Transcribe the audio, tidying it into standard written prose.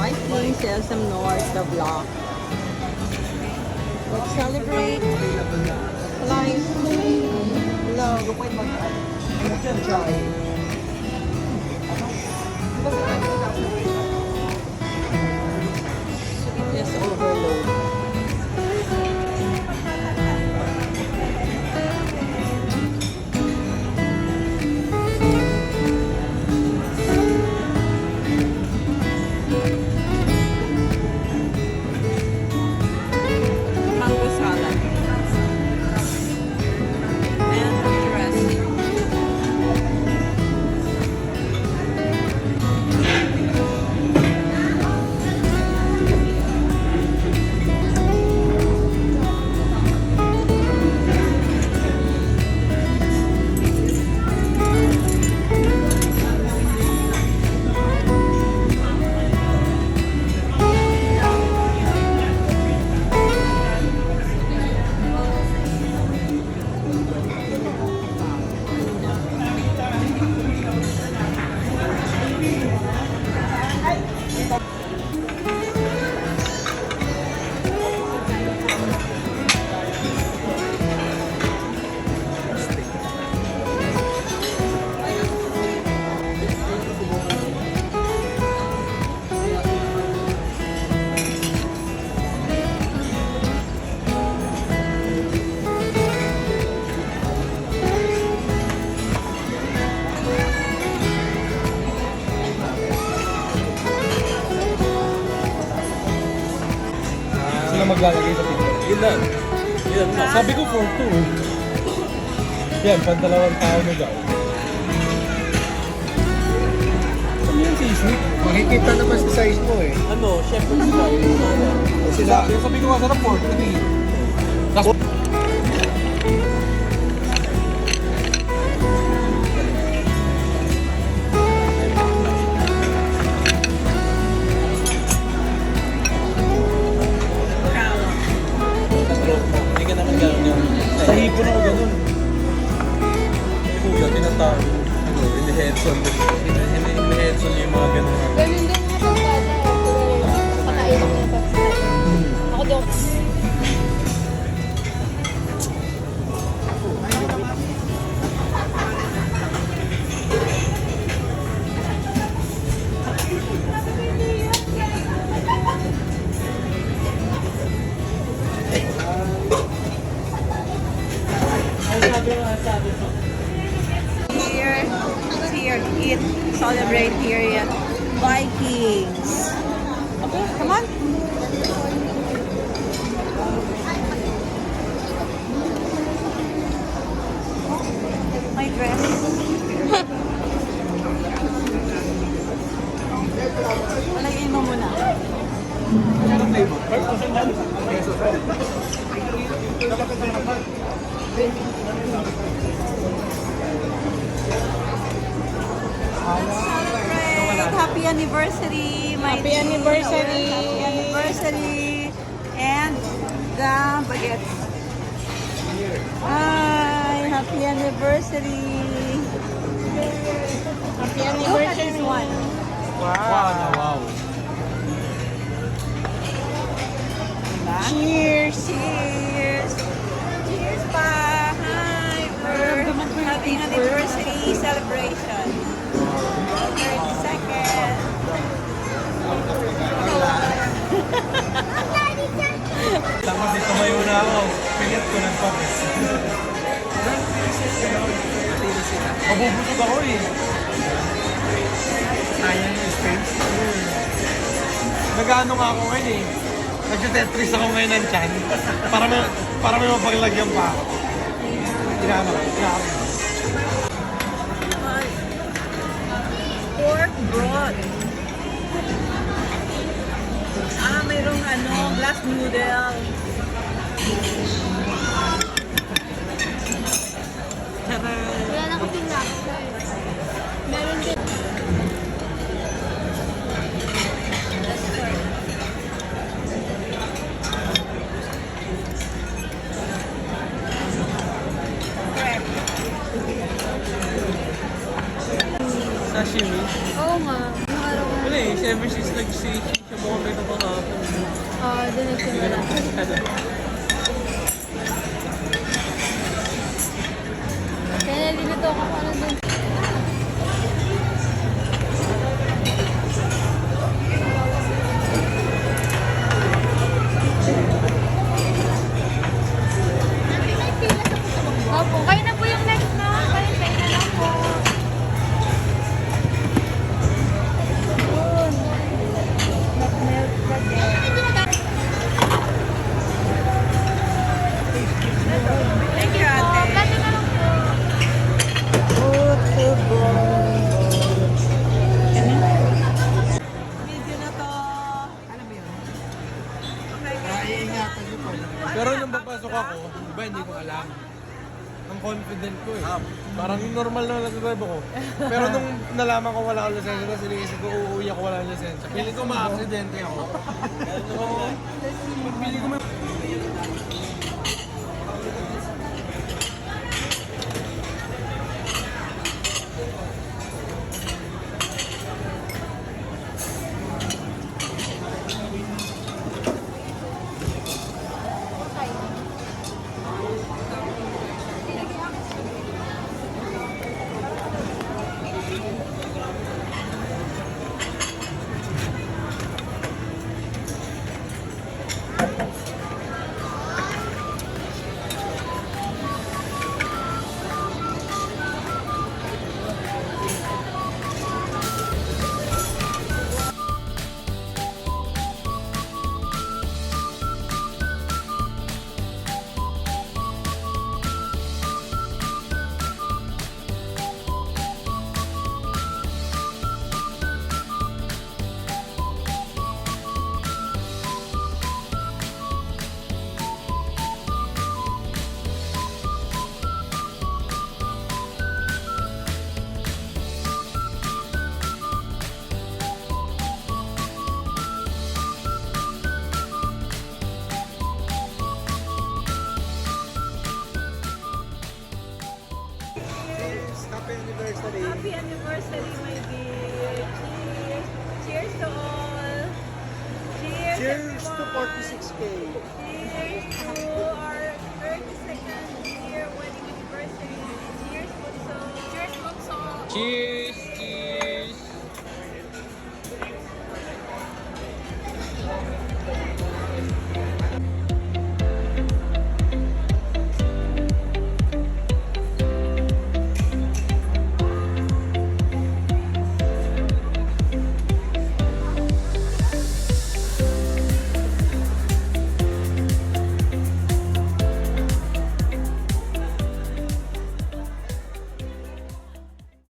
Viking, Sesame North, the vlog. Let's celebrate life. Sweetness overload. Mango salad. And dressing. Sila maglalagay sa picture. Yun lang. Yun lang. Sabi ko 4-2. Yan, pandalawang tao na daw. Ano yung sisi? Makikita naman sa size mo eh. Ano, shepherd's pie. Sabi ko nga sana 4-3. Tapos Hindi ka naman gano'n yung... sa hipon ako ganun. Kuya, tinatawag. Ano, in-headson. In-headson yung mga gano'n. Ganun din mga pagkada. Pakain ako ng pagkain. Ako daw. Here, eat, celebrate here at Vikings. Okay, come on. My dress. Palagay mo muna. Celebrate! Happy anniversary, my Happy dear. anniversary. Happy anniversary! And the baguettes. Hi! Happy anniversary! Happy Look at anniversary. this one. Wow. Diba? Cheers. Cheers! Cheers pa! Hi! We're having anniversary celebration. 32nd. Tapos dito mayo na ako. Pilit ko nagpapis. Mabubusog ako eh. Sayang yung space. Nag-ano nga ako ngayon eh. Nag-tetris ako ngayon ng chan. Para may mapaglagyan pa ako. Inaano. Pork broth. Mayroong glass noodle. Wala na kasing lobster. Meron din. Sashimi. Oo nga. Nakaraw. Wala eh, ever since nag-station siya mo kami ito kahapon. Doon nagsimula. Kaya nalilito ako kung ano dun. Opo, kayo na po yung next na. Kayo na lang po. Yun. Milk pa din. Thank you, ate. Plato na lang po. Video na to. Ano ba yun? Okay, Iingatan niyo po. Pero nung papasok ako, iba hindi ko alam. Ang confident ko eh. Parang yung normal na nag-drive ako. Pero nung nalaman ko wala akong lisensya, tapos iniisip ko uuwi ako wala akong lisensya. Feeling ko ma-aksidente ako. Feeling ko Happy anniversary. happy anniversary, my dear. Cheers. Cheers to all. Cheers, Cheers to everyone. 46K. Cheers to our 32nd year wedding anniversary. Cheers, Bunso. Cheers, Bunso. cheers!